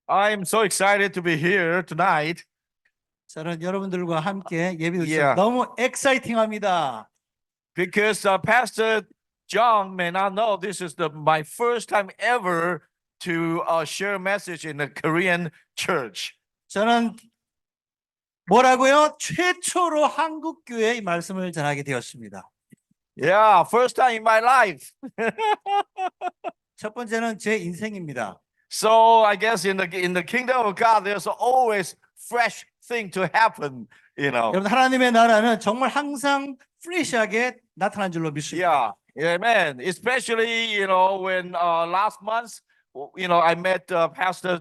I'm so excited to be here tonight. 저는 여러분들과 함께 예배 드리서 Yeah. 너무 엑사이팅합니다. Because Pastor John may not know, this is my first time ever to share a message in the Korean church. 저는 뭐라고요? 최초로 한국 교회의 말씀을 전하게 되었습니다. Yeah, first time in my life. 첫 번째는 제 인생입니다. So I guess in the kingdom of God, there's always fresh thing to happen, you know. 여러분 하나님의 나라는 정말 항상 프레시하게 나타난 줄로 믿습니다. Yeah, amen. Especially, when last month, I met Pastor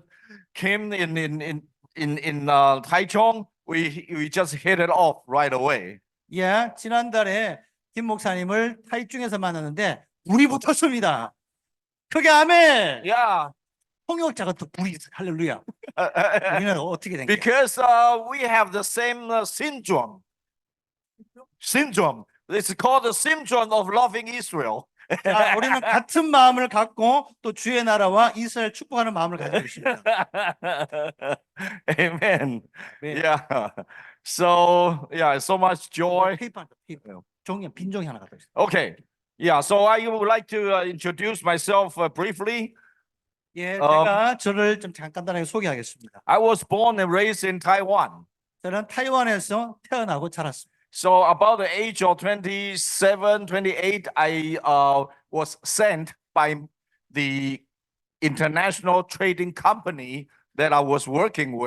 Kim in Taichung. We just hit it off right away. 예, 지난달에 김 목사님을 타이중에서 만났는데 불이 붙었습니다. 크게 아멘. Yeah. 통역자가 또 불이 할렐루야. 우리는 어떻게 된 거야? Because we have the same syndrome. Syndrome. It's called the syndrome of loving Israel. 우리는 같은 마음을 갖고 또 주의 나라와 이스라엘 축복하는 마음을 가지고 있습니다. Amen. 네. Yeah. So so much joy. 페이퍼 종이 빈 종이 하나 갖다 주세요. Okay. Yeah. So I would like to introduce myself briefly. 예, 제가 저를 좀 간단하게 소개하겠습니다. I was born and raised in Taiwan. 저는 타이완에서 태어나고 자랐습니다. So about the age of 27, 28, I was sent by the international trading company that I was working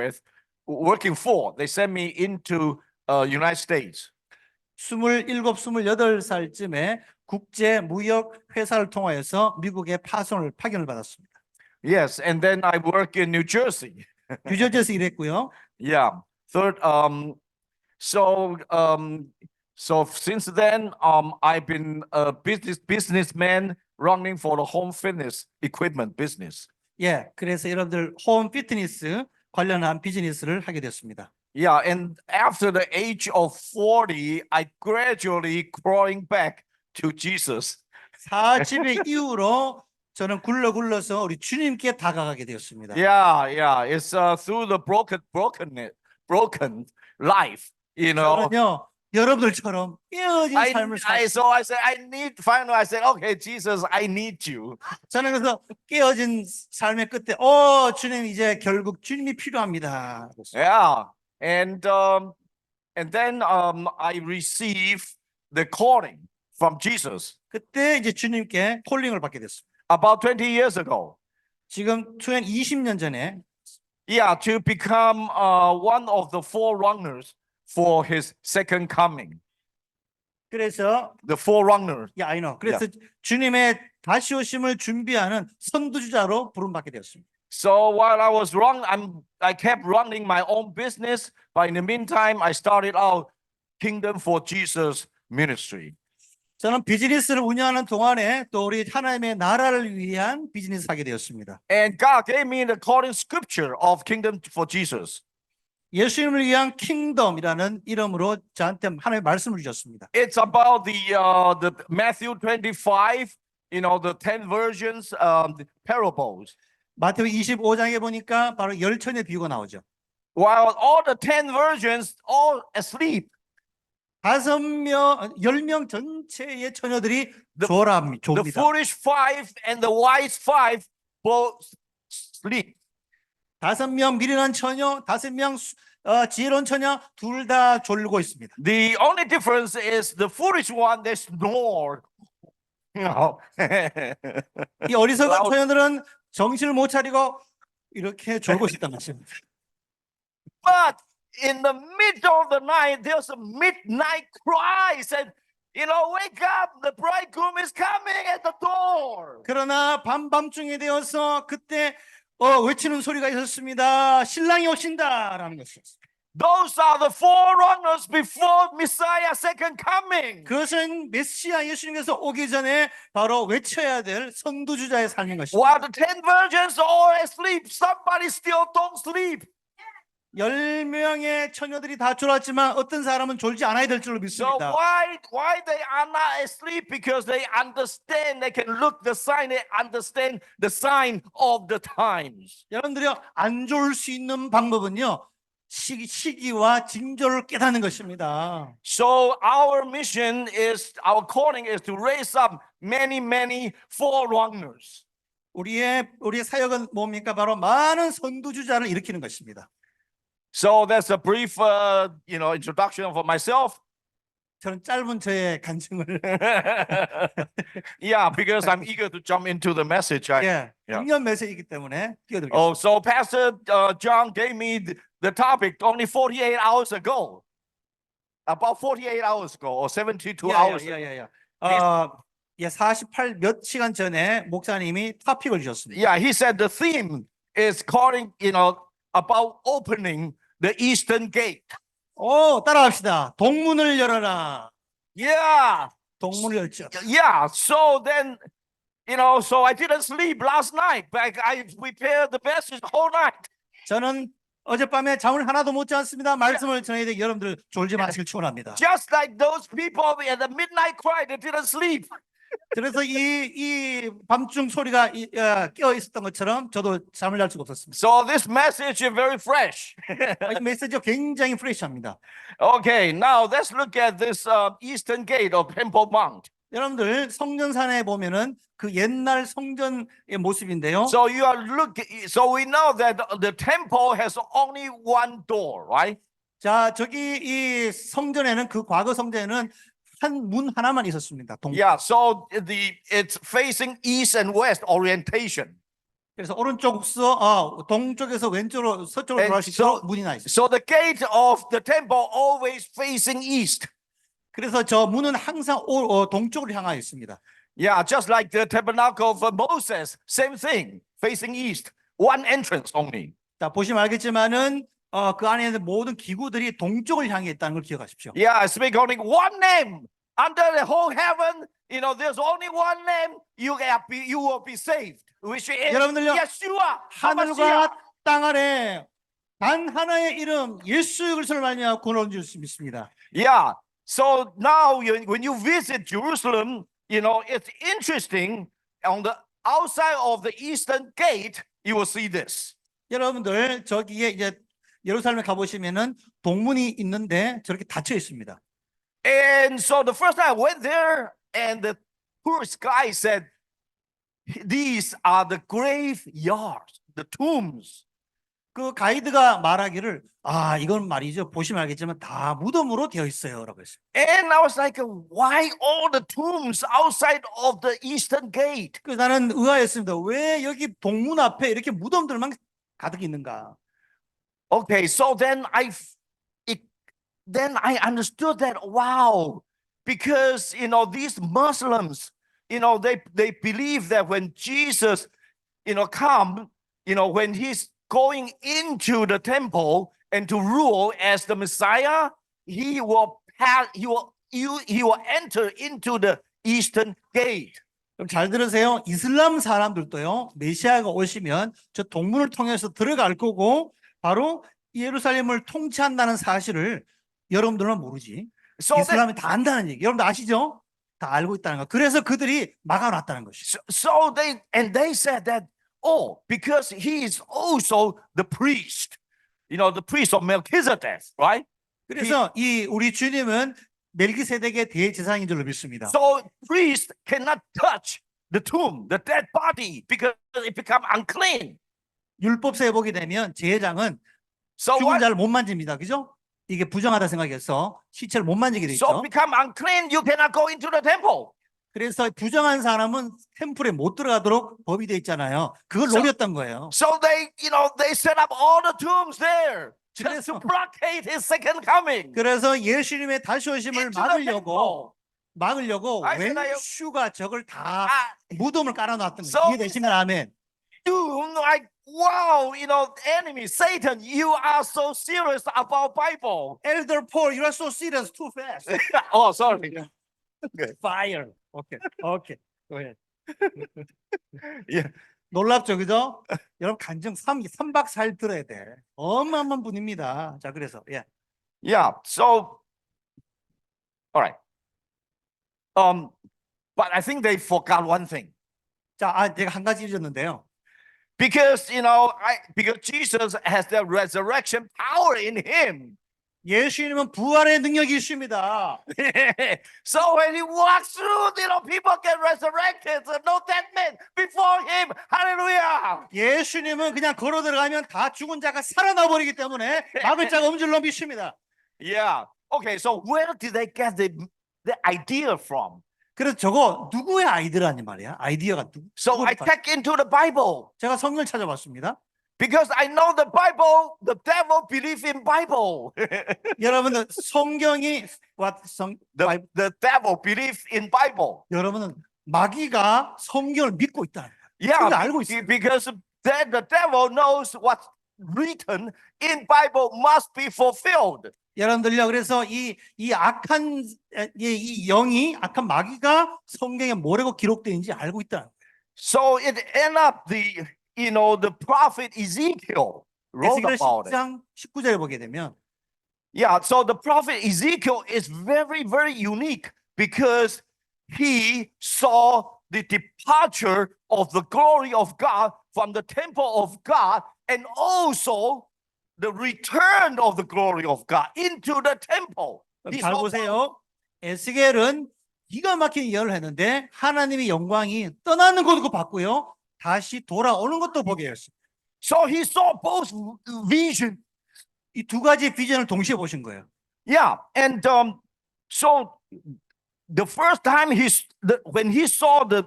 for. They sent me into United States. 27, 28살쯤에 국제 무역 회사를 통하여서 미국에 파견을 받았습니다. Yes, and then I work in New Jersey. 뉴저지에서 일했고요. Yeah. Third, so since then, I've been a businessman running for the home fitness equipment business. 예, 그래서 여러분들 홈 피트니스 관련한 비즈니스를 하게 됐습니다. Yeah, and after the age of 40, I gradually crawling back to Jesus. 40의 이후로 저는 굴러서 우리 주님께 다가가게 되었습니다. Yeah, it's through the broken life, 저는요, 여러분들처럼 깨어진 삶을 Finally I said, okay, Jesus, I need you. 저는 그래서 깨어진 삶의 끝에, 주님 이제 결국 주님이 필요합니다. Yeah, and then I received the calling from Jesus 그때 이제 주님께 콜링을 받게 됐습니다. about 20 years ago. 지금 20년 전에 Yeah, to become one of the forerunners for his second coming. 그래서 The forerunner. I know. 그래서 주님의 다시 오심을 준비하는 선두주자로 부름받게 되었습니다. So while I kept running my own business, but in the meantime, I started out Kingdom for Jesus ministry. 저는 비즈니스를 운영하는 동안에 또 우리 하나님의 나라를 위한 비즈니스 하게 되었습니다. And God gave me the calling scripture of Kingdom for Jesus. 예수님을 위한 킹덤이라는 이름으로 저한테 하나님의 말씀을 주셨습니다. It's about the Matthew 25, the 10 virgins, the parables. 마태복음 25장에 보니까 바로 열천의 비유가 나오죠. While all the 10 virgins all asleep. 10명 전체의 처녀들이 The 졸업니다. foolish 5 and the wise 5 both sleep. 5명 미련한 처녀, 5명 지혜로운 처녀 둘 다 졸고 있습니다. The only difference is the foolish one they snore. 이 어리석은 처녀들은 정신을 못 차리고 이렇게 졸고 있단 말씀입니다. But in the middle of the night, there's a midnight cry. Said, wake up! The bridegroom is coming at the door. 그러나 밤중에 되어서 그때 외치는 소리가 있었습니다. 신랑이 오신다라는 것이었습니다. Those are the forerunners before Messiah's second coming. 그것은 메시아 예수님께서 오기 전에 바로 외쳐야 될 선두주자의 삶인 것입니다. While the 10 virgins are all asleep, somebody still don't sleep. 10명의 처녀들이 다 졸았지만 어떤 사람은 졸지 않아야 될 줄로 So 믿습니다. why they are not asleep? Because they understand, they can look the sign, they understand the sign of the times. 여러분들이 안 졸 수 있는 방법은요. 시기와 징조를 깨닫는 것입니다. So our mission is, our calling is to raise up many forerunners. 우리의 사역은 뭡니까? 바로 많은 선두주자를 일으키는 것입니다. So that's a brief, introduction of myself. 저는 짧은 저의 간증을 Yeah, because I'm eager to jump into the message. 예, 작년 메시지이기 때문에 뛰어들겠습니다. Oh, so Pastor John gave me the topic only 48 hours ago. About 48 hours ago or 72 hours ago. 예. 48 몇 시간 전에 목사님이 토픽을 주셨습니다. Yeah, he said the theme is calling, about opening the eastern gate. 오, 따라합시다. 동문을 열어라. Yeah, 동문을 열죠. yeah. So then, so I didn't sleep last night, but I prepared the message the whole night. 저는 어젯밤에 잠을 하나도 못 잤습니다. 말씀을 전해야 되기 여러분들 졸지 마시길 축원합니다. Just like those people at the midnight cry, they didn't sleep. 그래서 이 밤중 소리가 깨어 있었던 것처럼 저도 잠을 잘 수가 없었습니다. So this message is very fresh. 이 메시지가 굉장히 프레시합니다. Okay, now let's look at this eastern gate of Temple Mount. 여러분들 성전산에 보면은 그 옛날 성전의 모습인데요. So so we know that the temple has only one door, right? 자, 저기 이 성전에는 그 과거 성전에는 한 문 하나만 있었습니다. Yeah, so it's facing east and west orientation. 그래서 오른쪽에서 동쪽에서 왼쪽으로 서쪽으로 And 돌아갈 수 있도록 문이 나 있어요. So the gate of the temple always facing east. 그래서 저 문은 항상 동쪽으로 향하여 있습니다. Yeah, just like the tabernacle of Moses, same thing, facing east. One entrance only. 자, 보시면 알겠지만은 그 안에 있는 모든 기구들이 동쪽을 향해 있다는 걸 기억하십시오. Yeah, I speak only one name under the whole heaven. There's only one name. You will be saved, which is 여러분들요, Yeshua. 하늘과 땅 아래 단 하나의 이름 예수 그리스도를 말미암아 구원을 얻을 수 있습니다. Yeah. So now when you visit Jerusalem, it's interesting. On the outside of the eastern gate, you will see this. 여러분들 저기에 이제 예루살렘에 가보시면은 동문이 있는데 저렇게 닫혀 있습니다. And so the first time I went there, and the tourist guy said, "These are the graveyards, the tombs." 그 가이드가 말하기를 이건 말이죠. 보시면 알겠지만 다 무덤으로 되어 있어요라고 했어요. And I was like, why all the tombs outside of the eastern gate? 그래서 나는 의아했습니다. 왜 여기 동문 앞에 이렇게 무덤들만 가득 있는가? Okay, so then I understood that, wow, because these Muslims, they believe that when Jesus, come, when he's going into the temple and to rule as the Messiah, he will enter into the eastern gate. 그럼 잘 들으세요. 이슬람 사람들도요. 메시아가 오시면 저 동문을 통해서 들어갈 거고 바로 예루살렘을 통치한다는 사실을 여러분들은 모르지. So 이슬람이 다 안다는 얘기. 여러분들 아시죠? 다 알고 있다는 거. 그래서 그들이 막아놨다는 것이죠. So they said that, because he is also the priest, the priest of Melchizedek, right? 그래서 이 우리 주님은 멜기세덱의 대제사장인 줄로 믿습니다. So priest cannot touch the tomb, the dead body, because it become unclean. 율법서에 보게 되면 제사장은 So 죽은 what? 자를 못 만집니다. 그죠? 이게 부정하다 생각해서 시체를 못 만지게 돼 So 있죠. become unclean, you cannot go into the temple. 그래서 부정한 사람은 템플에 못 들어가도록 법이 돼 있잖아요. 그걸 So- 노렸던 거예요. So they set up all the tombs there just to blockade his second coming. 그래서 예수님의 다시 오심을 Into the 막으려고 I said, 왼수가 저걸 다 Ah, 무덤을 깔아놨던 So- 거예요. 이해되시면 아멘. you like, wow, enemy, Satan, you are so serious about Bible. Elder Paul, you are so serious, too fast. Oh, sorry. Fire. Okay. Go ahead. Yeah. 놀랍죠, 그죠? 여러분 간증 3박 4일 들어야 돼. 어마어마한 분입니다. 자, 그래서 예. Yeah. So, all right. But I think they forgot one thing. 자, 제가 한 가지 잊었는데요. Because, because Jesus has the resurrection power in him. 예수님은 부활의 능력이 있습니다. So when he walks through, people get resurrected. So no dead man before him. Hallelujah. 예수님은 그냥 걸어 들어가면 다 죽은 자가 살아나 버리기 때문에 막을 자가 없는 줄로 믿습니다. Yeah. Okay, so where did they get the idea from? 그래서 저거 누구의 아이디어라니 말이야? 아이디어가 So I check into the Bible. 제가 성경을 찾아봤습니다. Because I know the Bible, the devil believes in Bible. 여러분은 성경이 The devil believes in Bible. 여러분은 마귀가 성경을 믿고 있다. Yeah, 그걸 알고 있어요. because then the devil knows what's written in Bible must be fulfilled. 여러분들요, 그래서 이 악한 이 영이 악한 마귀가 성경에 뭐라고 기록되어 있는지 알고 있다. So it ended up the prophet Ezekiel wrote 에스겔 about it. 10장 19절에 보게 되면 Yeah, so the prophet Ezekiel is very, very unique because he saw the departure of the glory of God from the temple of God and also the return of the glory of God into the temple. He 잘 saw 보세요. 에스겔은 기가 막힌 예언을 했는데 하나님의 영광이 떠나는 것도 봤고요. 다시 돌아오는 것도 보게 했습니다. So he saw both vision. 이 두 가지 비전을 동시에 보신 거예요. Yeah, and so the first time when he saw the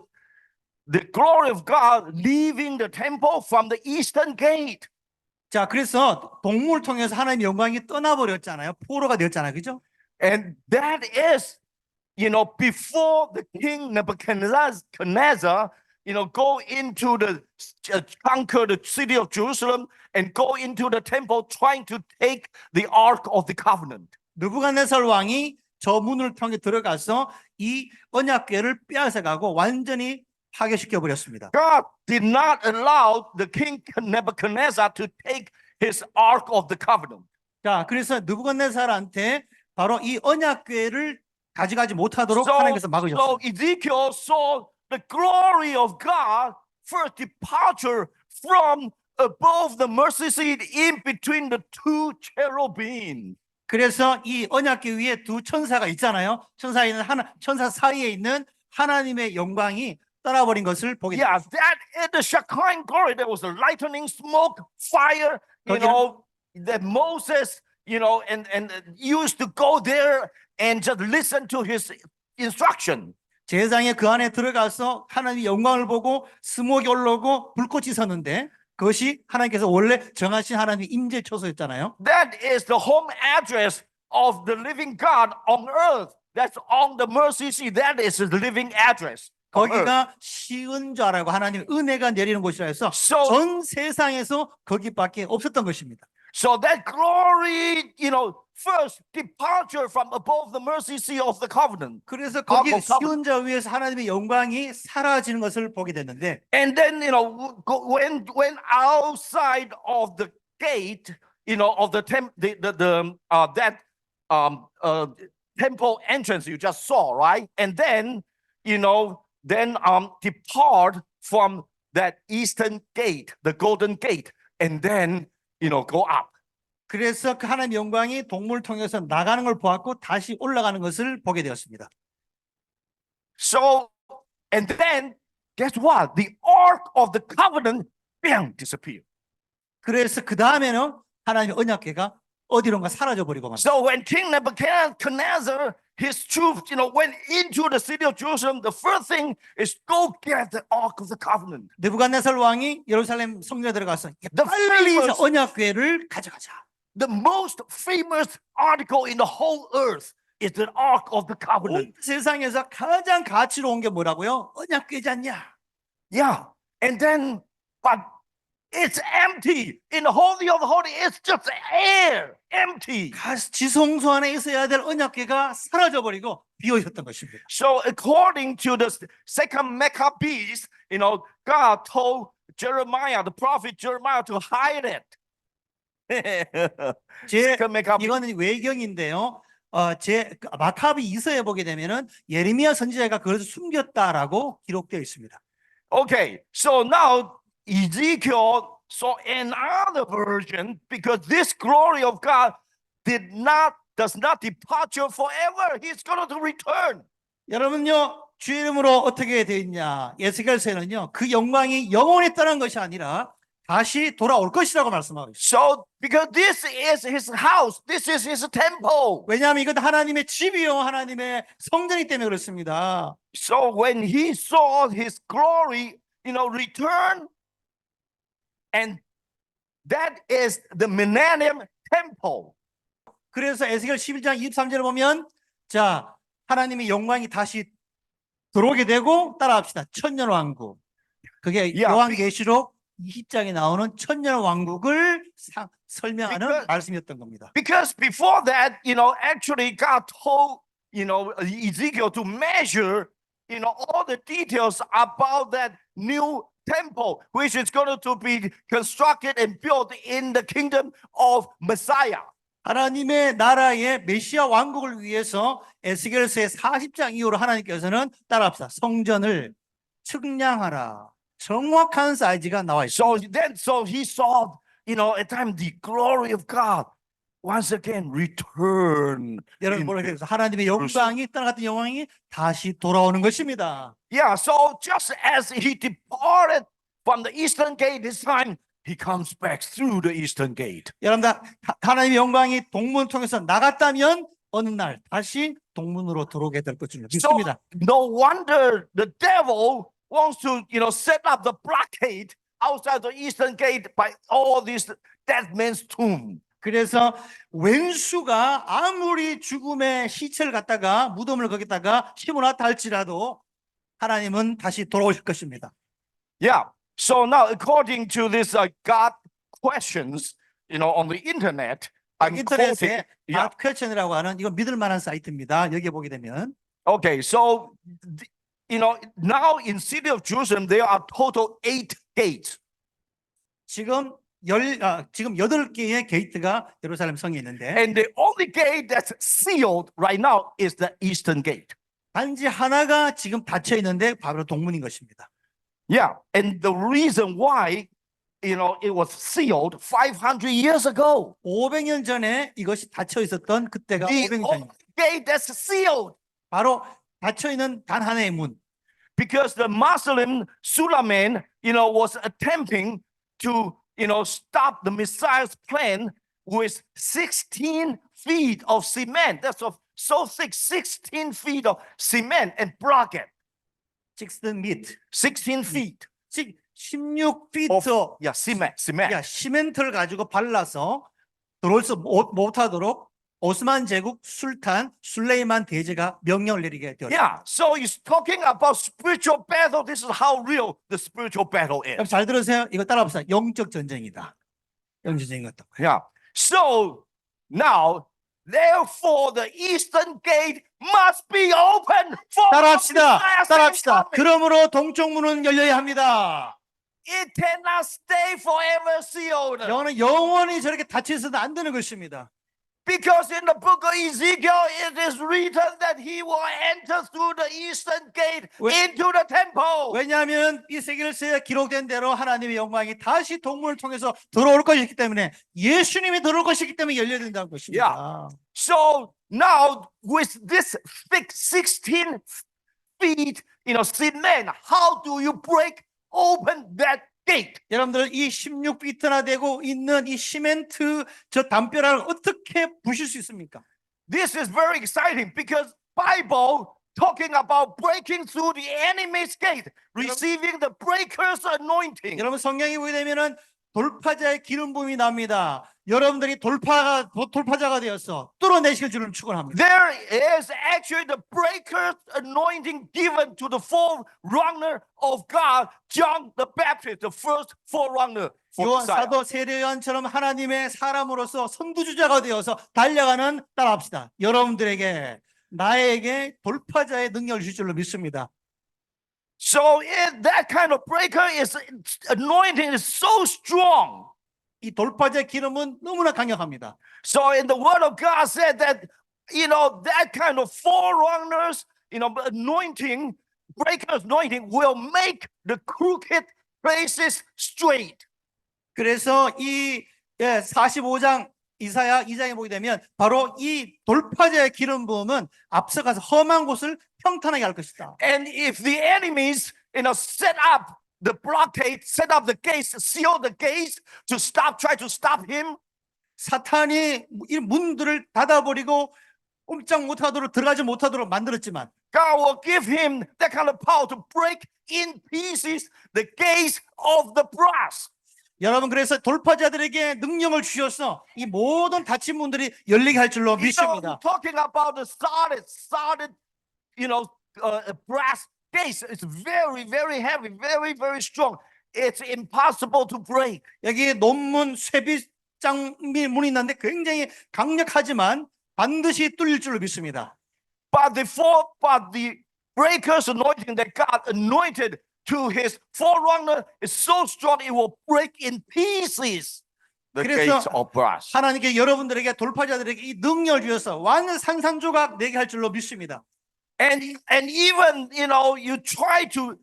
glory of God leaving the temple from the eastern gate. 자, 그래서 동물을 통해서 하나님의 영광이 떠나버렸잖아요. 포로가 되었잖아요. 그죠? And that is, before the king Nebuchadnezzar, go into conquer the city of Jerusalem and go into the temple trying to take the Ark of the Covenant. 느부갓네살 왕이 저 문을 통해 들어가서 이 언약궤를 빼앗아가고 완전히 파괴시켜 버렸습니다. God did not allow the king Nebuchadnezzar to take his Ark of the Covenant. 자, 그래서 느부갓네살한테 바로 이 언약궤를 가져가지 못하도록 하나님께서 So 막으셨어요. Ezekiel saw the glory of God first departure from above the mercy seat in between the two cherubim. 그래서 이 언약궤 위에 두 천사가 있잖아요. 천사 사이에 있는 하나님의 영광이 떠나버린 것을 보게 Yeah, 됩니다. that in the Shekinah glory, there was a lightning, smoke, fire, that Moses, and used to go there and just listen to his instruction. 제사장이 그 안에 들어가서 하나님의 영광을 보고 스모크가 올라오고 불꽃이 섰는데 그것이 하나님께서 원래 정하신 하나님의 임재 초소였잖아요. That is the home address of the living God on earth. That's on the mercy seat. That is his living address. 거기가 시은좌라고 하나님의 은혜가 내리는 곳이라 해서 So- 전 세상에서 거기밖에 없었던 것입니다. So that glory, first departure from above the mercy seat of the covenant. 그래서 거기 of covenant. 시은좌 위에서 하나님의 영광이 사라지는 것을 보게 됐는데 And then, when outside of the gate, of the temple entrance you just saw, right? And then, depart from that eastern gate, the golden gate, and then, go up. 그래서 그 하나님의 영광이 동물을 통해서 나가는 걸 보았고 다시 올라가는 것을 보게 되었습니다. So, and then, guess what? The Ark of the Covenant, bang, disappeared. 그래서 그 다음에는 하나님의 언약궤가 어디론가 사라져 버리고 말. So when King Nebuchadnezzar, his troops, went into the city of Jerusalem, the first thing is go get the Ark of the Covenant. 느부갓네살 왕이 예루살렘 성전에 들어가서 The 빨리 famous- 언약궤를 가져가자. The most famous article in the whole earth is the Ark of the 온 Covenant. 세상에서 가장 가치로운 게 뭐라고요? 언약궤지 않냐? Yeah. And then, but it's empty. In the Holy of the Holy, it's just air, empty. 지성소 안에 있어야 될 언약궤가 사라져 버리고 비어 있었던 것입니다. So according to the second Maccabees, God told Jeremiah, the prophet Jeremiah, to hide it. 제 Second Maccabees. 이거는 외경인데요. 제 마카비 이서에 보게 되면은 예레미야 선지자가 그것을 숨겼다라고 기록되어 있습니다. Okay, so now Ezekiel saw another version because this glory of God does not departure forever. He's going to return. 여러분요, 주의 이름으로 어떻게 되어 있냐? 에스겔서에는요, 그 영광이 영원히 떠난 것이 아니라 다시 돌아올 것이라고 말씀하고 있습니다. So because this is his house, this is his temple. 왜냐하면 이건 하나님의 집이요, 하나님의 성전이기 때문에 그렇습니다. So when he saw his glory, return, and that is the millennium temple. 그래서 에스겔 11장 23절을 보면 자, 하나님의 영광이 다시 들어오게 되고 따라합시다. 천년왕국. 그게 Yeah. 요한계시록 20장에 나오는 천년왕국을 설명하는 Because- 말씀이었던 겁니다. Because before that, actually God told, Ezekiel to measure, all the details about that new temple, which is going to be constructed and built in the kingdom of Messiah. 하나님의 나라의 메시아 왕국을 위해서 에스겔서의 40장 이후로 하나님께서는 따라합시다. 성전을 측량하라. 정확한 사이즈가 나와 있습니다. So he saw, at time the glory of God once again return. 여러분 뭐라 그래서 하나님의 영광이 떠나갔던 영광이 다시 돌아오는 것입니다. Yeah, so just as he departed from the eastern gate this time, he comes back through the eastern gate. 여러분들 하나님의 영광이 동문을 통해서 나갔다면 어느 날 다시 동문으로 들어오게 될 것을 So 믿습니다. no wonder the devil wants to, set up the blockade outside the eastern gate by all these dead men's tomb. 그래서 왼수가 아무리 죽음의 시체를 갖다가 무덤을 거기다가 심어놨다 할지라도 하나님은 다시 돌아오실 것입니다. Yeah. So now, according to this God questions, on the internet, I'm quoting. 인터넷에 Yeah. 닷퀘션이라고 하는 이거 믿을 만한 사이트입니다. 여기 보게 되면 Okay. So, now in city of Jerusalem, there are total 8 gates. 지금 8개의 게이트가 예루살렘 성에 있는데 And the only gate that's sealed right now is the eastern gate. 단지 하나가 지금 닫혀 있는데 바로 동문인 것입니다. Yeah. And the reason why, it was sealed 500 years ago. 500년 전에 이것이 닫혀 있었던 그때가 The 500년 only 전입니다. gate that's sealed. 바로 닫혀 있는 단 하나의 문. Because the Muslim Suleiman, was attempting to, stop the Messiah's plan with 16 feet of cement. That's so thick, 16 feet of cement and block it. 16 feet. 16피트 Yeah, cement. 시멘트를 가지고 발라서 들어올 수 못하도록 오스만 제국 술탄 술레이만 대제가 명령을 내리게 되었습니다. Yeah, so he's talking about spiritual battle. This is how real the spiritual battle 여러분 is. 잘 들으세요. 이거 따라합시다. 영적 전쟁이다. 영적 전쟁인 것 같아요. Yeah. So now, therefore, the eastern gate must be open for 따라합시다. Messiah's 따라합시다. coming. 그러므로 동쪽 문은 열려야 합니다. It cannot stay forever sealed. 영어는 영원히 저렇게 닫혀 있어도 안 되는 것입니다. Because in the book of Ezekiel, it is written that he will enter through the eastern gate into the temple. 왜냐하면 이세겔서에 기록된 대로 하나님의 영광이 다시 동문을 통해서 들어올 것이기 때문에 예수님이 들어올 것이기 때문에 열려야 된다는 것입니다. So now with this thick 16 feet, cement, how do you break open that gate? 여러분들 이 16피트나 되고 있는 이 시멘트 저 담벼락을 어떻게 부실 수 있습니까? This is very exciting because Bible talking about breaking through the enemy's gate, receiving the breaker's anointing. 여러분 성경에 보게 되면은 돌파자의 기름 부음이 납니다. 여러분들이 돌파자가 되어서 뚫어내실 줄을 축원합니다. There is actually the breaker's anointing given to the forerunner of God, John the Baptist, the first forerunner for 요한 Messiah. 사도 세례요한처럼 하나님의 사람으로서 선두주자가 되어서 달려가는 따라합시다. 여러분들에게 나에게 돌파자의 능력을 줄 줄로 믿습니다. So that kind of breaker is anointing is so strong. 이 돌파제 기름은 너무나 강력합니다. So in the word of God said that, that kind of forerunners, anointing, breakers anointing will make the crooked places straight. 그래서 이 45장 이사야 2장에 보게 되면 바로 이 돌파제의 기름 부음은 앞서가서 험한 곳을 평탄하게 할 것이다. And if the enemies, set up the blockade, set up the gates, seal the gates to try to stop him, 사탄이 이 문들을 닫아버리고 꼼짝 못하도록 들어가지 못하도록 만들었지만 God will give him that kind of power to break in pieces the gates of the brass. 여러분 그래서 돌파자들에게 능력을 주셔서 이 모든 닫힌 문들이 열리게 할 줄로 믿습니다. Talking about the solid, brass gates, it's very, very heavy, very, very strong. It's impossible to break. 여기 논문 쇠빗장 문이 있는데 굉장히 강력하지만 반드시 뚫릴 줄로 믿습니다. But the breakers anointing that God anointed to his forerunner is so strong it will break in pieces the 그래서 gates of brass. 하나님께 여러분들에게 돌파자들에게 이 능력을 주셔서 완전 산산조각 내게 할 줄로 믿습니다. And even you try to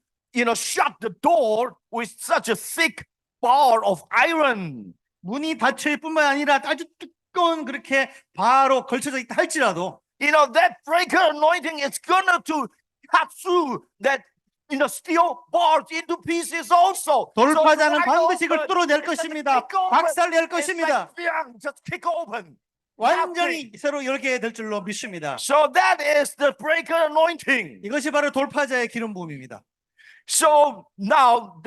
shut the door with such a thick bar of iron. 문이 닫힐 뿐만 아니라 아주 두꺼운 그렇게 바로 걸쳐져 있다 할지라도 That breaker anointing is gonna to cut through that steel bars into pieces also. 돌파자는 So 반드시 그걸 wide 뚫어낼 open, 것입니다. kick open. 박살낼 It's 것입니다. like, just kick open. 완전히 새로 열게 될 줄로 믿습니다. So that is the breaker anointing. 이것이 바로 돌파자의 기름 부음입니다. So now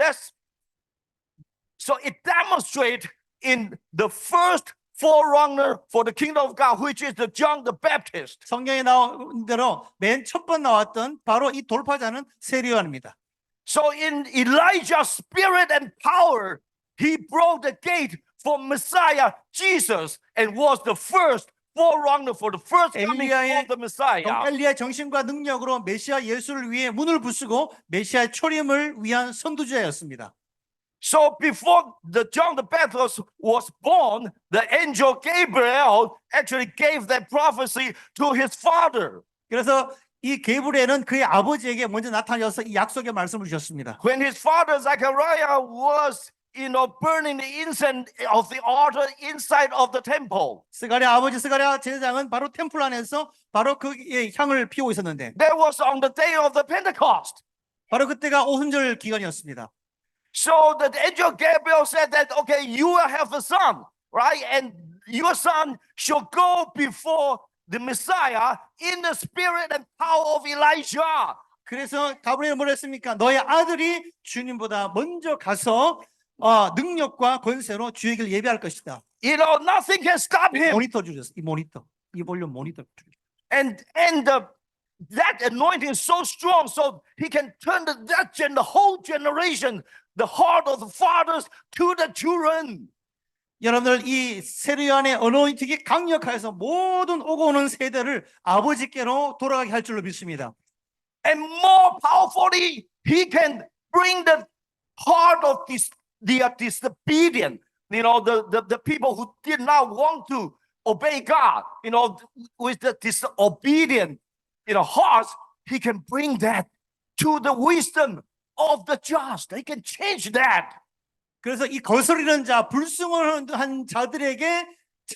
so it demonstrates in the first forerunner for the kingdom of God, which is the John the Baptist. 성경에 나온 대로 맨 첫 번 나왔던 바로 이 돌파자는 세리요한입니다. So in Elijah's spirit and power, he broke the gate for Messiah Jesus and was the first forerunner for the first coming of the Messiah. 엘리야의 정신과 능력으로 메시아 예수를 위해 문을 부수고 메시아의 초림을 위한 선두주자였습니다. So before John the Baptist was born, the angel Gabriel actually gave that prophecy to his father. 그래서 이 게브리엘은 그의 아버지에게 먼저 나타나서 이 약속의 말씀을 주셨습니다. When his father Zechariah was burning the incense of the altar inside of the temple. 스가랴 아버지 스가랴 제사장은 바로 템플 안에서 바로 그 향을 피우고 있었는데 That was on the day of the Pentecost. 바로 그때가 오순절 기간이었습니다. So the angel Gabriel said that, okay, you will have a son, right? And your son shall go before the Messiah in the spirit and power of Elijah. 그래서 가브리엘은 뭐라 했습니까? 너의 아들이 주님보다 먼저 가서 능력과 권세로 주의 길을 예배할 것이다. Nothing can stop him. 모니터 주셨어. 이 볼륨 모니터. And that anointing is so strong, so he can turn the whole generation, the heart of the fathers to the children. 여러분들 이 세리요한의 어노인팅이 강력해서 모든 오고 오는 세대를 아버지께로 돌아가게 할 줄로 믿습니다. And more powerfully, he can bring the heart of the disobedient, the people who did not want to obey God, with the disobedient, hearts, he can bring that to the wisdom of the just. He can change that. 그래서 이 거스르는 자, 불순을 한 자들에게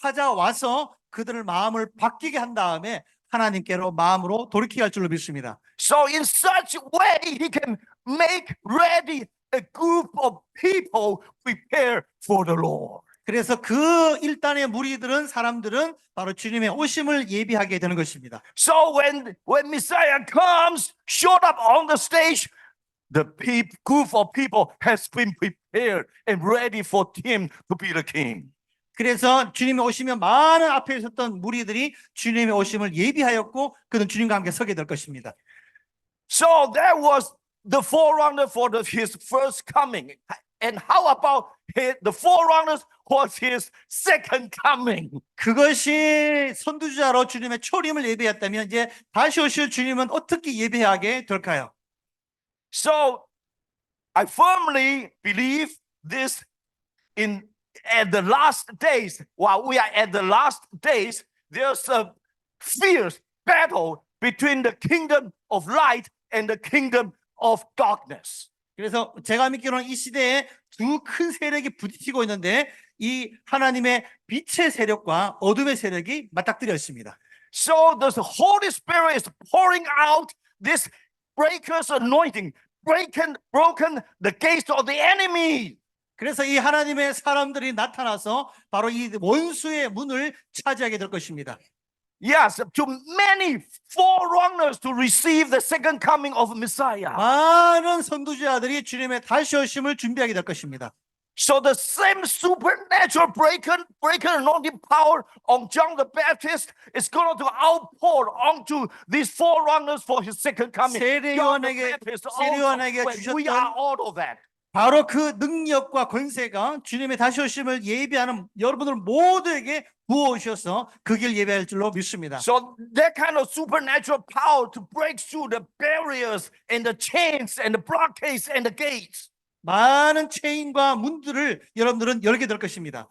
찾아와서 그들을 마음을 바뀌게 한 다음에 하나님께로 마음으로 돌이키게 할 줄로 믿습니다. So in such way, he can make ready a group of people prepare for the Lord. 그래서 그 일단의 무리들은 사람들은 바로 주님의 오심을 예비하게 되는 것입니다. So when Messiah comes, showed up on the stage, the group of people has been prepared and ready for him to be the king. 그래서 주님이 오시면 많은 앞에 있었던 무리들이 주님의 오심을 예비하였고 그는 주님과 함께 서게 될 것입니다. So that was the forerunner for his first coming. And how about the forerunners was his second coming? 그것이 선두주자로 주님의 초림을 예비했다면 이제 다시 오실 주님은 어떻게 예배하게 될까요? So I firmly believe this at the last days, while we are at the last days, there's a fierce battle between the kingdom of light and the kingdom of darkness. 그래서 제가 믿기로는 이 시대에 두 큰 세력이 부딪히고 있는데 이 하나님의 빛의 세력과 어둠의 세력이 맞닥뜨려 있습니다. So the Holy Spirit is pouring out this breaker's anointing, broken the gates of the enemy. 그래서 이 하나님의 사람들이 나타나서 바로 이 원수의 문을 차지하게 될 것입니다. Yes, to many forerunners to receive the second coming of Messiah. 많은 선두주자들이 주님의 다시 오심을 준비하게 될 것입니다. So the same supernatural breaker anointing power on John the Baptist is going to outpour onto these forerunners for his second coming. John the Baptist also, we are all of that. 바로 그 능력과 권세가 주님의 다시 오심을 예비하는 여러분들 모두에게 부어오셔서 그 길 예배할 줄로 믿습니다. So that kind of supernatural power to break through the barriers and the chains and the blockades and the gates. 많은 체인과 문들을 여러분들은 열게 될 것입니다.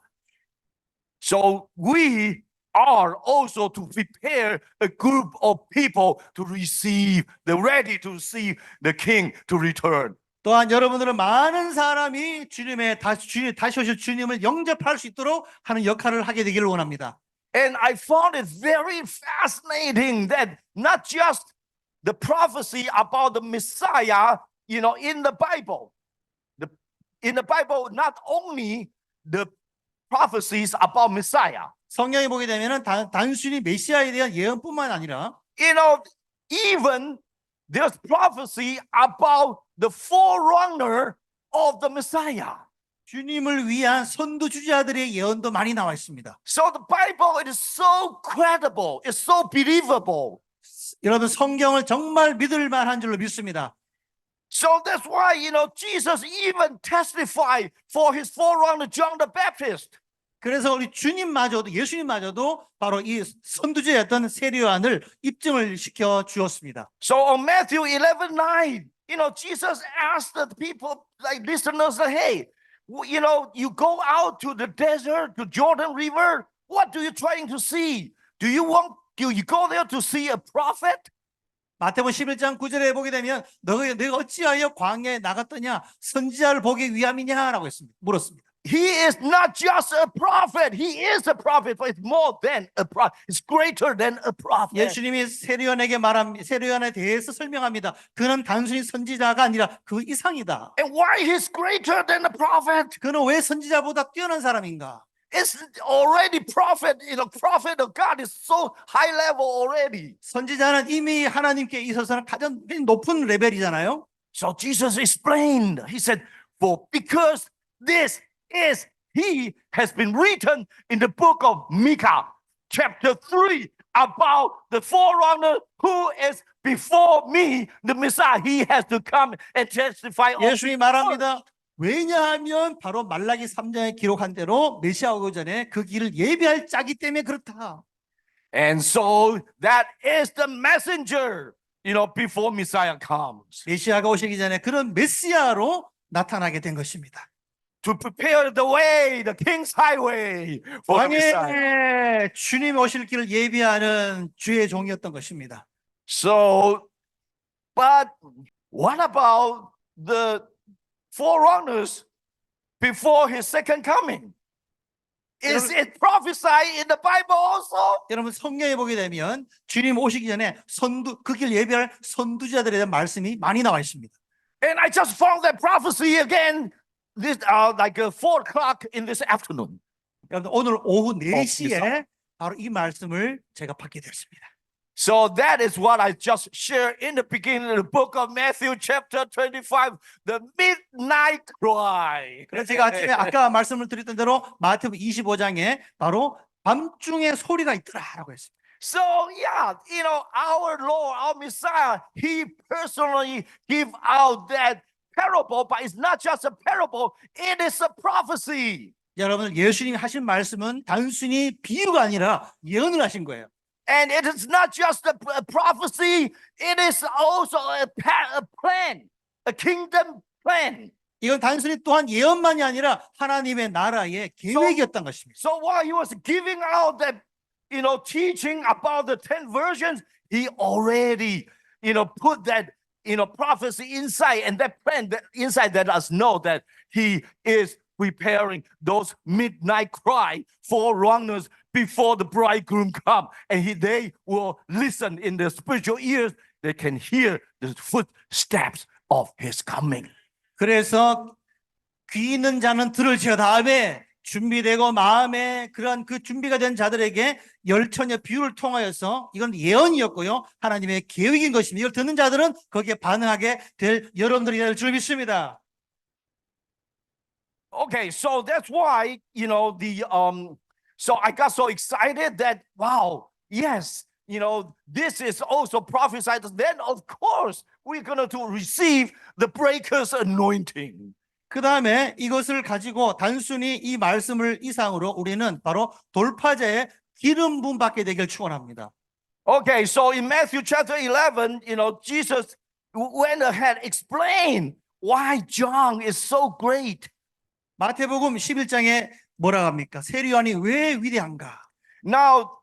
So we are also to prepare a group of people to receive, ready to receive the King to return. 또한 여러분들은 많은 사람이 다시 오실 주님을 영접할 수 있도록 하는 역할을 하게 되기를 원합니다. And I found it very fascinating that not just the prophecy about the Messiah, in the Bible. In the Bible, not only the prophecies about Messiah. 성경에 보게 되면은 단순히 메시아에 대한 예언뿐만 아니라, even there's prophecy about the forerunner of the Messiah. 주님을 위한 선두주자들의 예언도 많이 나와 있습니다. So the Bible, it is so credible, it's so believable. 여러분 성경을 정말 믿을 만한 줄로 믿습니다. So that's why, Jesus even testified for his forerunner John the Baptist. 그래서 우리 예수님마저도 바로 이 선두주였던 세례요한을 입증을 시켜 주었습니다. So on Matthew 11:9, Jesus asked the people, like listeners, hey, you go out to the desert, to Jordan River, what are you trying to see? Do you go there to see a prophet? 마태복음 11장 9절에 보게 되면 너가 어찌하여 광야에 나갔더냐 선지자를 보기 위함이냐라고 물었습니다. He is not just a prophet. He is a prophet, but it's more than a prophet. It's greater than a prophet. 예수님이 세례요한에 대해서 설명합니다. 그는 단순히 선지자가 아니라 그 이상이다. And why he's greater than a prophet? 그는 왜 선지자보다 뛰어난 사람인가? It's already prophet. Prophet of God is so high level already. 선지자는 이미 하나님께 있어서는 가장 높은 레벨이잖아요. So Jesus explained. He said, because this is he has been written in the book of Micah, chapter 3, about the forerunner who is before me, the Messiah. He has to come and testify. 예수님이 말합니다. 왜냐하면 바로 말라기 3장에 기록한 대로 메시아 오기 전에 그 길을 예비할 자기 때문에 그렇다. And so that is the messenger, before Messiah comes. 메시아가 오시기 전에 그런 메시아로 나타나게 된 것입니다. To prepare the way, the King's highway for the Messiah. 주님 오실 길을 예비하는 주의 종이었던 것입니다. So, but what about the forerunners before his second coming? Is it prophesied in the Bible also? 여러분 성경에 보게 되면 주님 오시기 전에 그 길 예비할 선두자들에 대한 말씀이 많이 나와 있습니다. And I just found that prophecy again this like 4 o'clock in this afternoon. 여러분 오늘 오후 4시에 바로 이 말씀을 제가 받게 되었습니다. So that is what I just shared in the beginning of the book of Matthew chapter 25, the midnight cry. 그래서 제가 아침에 아까 말씀을 드렸던 대로 마태복음 25장에 바로 밤중에 소리가 있더라라고 했습니다. So yeah, our Lord, our Messiah, he personally gave out that parable, but it's not just a parable, it is a prophecy. 여러분 예수님이 하신 말씀은 단순히 비유가 아니라 예언을 하신 거예요. And it is not just a prophecy, it is also a plan. a kingdom plan. 이건 단순히 또한 예언만이 아니라 하나님의 나라의 계획이었던 것입니다. So while he was giving out that, teaching about the 10 virgins, he already, put that, prophecy inside, and that plan that inside let us know that he is preparing those midnight cry forerunners before the bridegroom come, and they will listen in their spiritual ears. They can hear the footsteps of his coming. 그래서 귀 있는 자는 들을지어 다음에 준비되고 마음에 그런 그 준비가 된 자들에게 열처녀 비유를 통하여서 이건 예언이었고요. 하나님의 계획인 것입니다. 이걸 듣는 자들은 거기에 반응하게 될 여러분들이 될 줄 믿습니다. Okay, so that's why, so I got so excited that, wow, yes, this is also prophesied. Then, of course, we're going to receive the breaker's anointing. 그 다음에 이것을 가지고 단순히 이 말씀을 이상으로 우리는 바로 돌파자의 기름 부음 받게 되길 축원합니다. Okay, so in Matthew chapter 11, Jesus went ahead, explained why John is so great. 마태복음 11장에 뭐라 합니까? 세례요한이 왜 위대한가? Now,